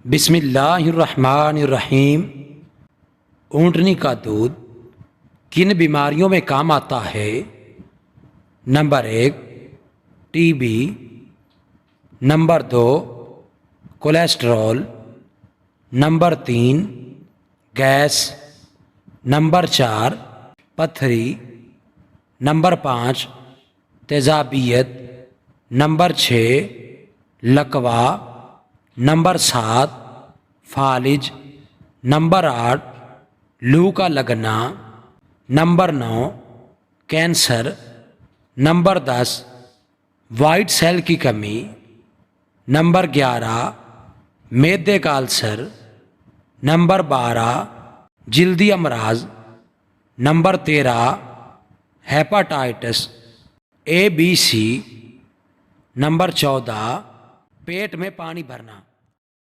बिस्मिल्लाहिर्रहमानिर्रहीम। ऊँटनी का दूध किन बीमारियों में काम आता है? Number 1 TB, number 2 cholesterol, number 3 gas, number 4 पथरी, नंबर 5 तेज़ाबियत, नंबर 6 लकवा, नंबर 7 फालिज, नंबर 8 लू का लगना, number 9 cancer, number 10 white cell की कमी, नंबर 11 मैदे का अल्सर, नंबर 12 जल्दी अमराज, number 13 hepatitis A B C, number 14 पेट में पानी भरना।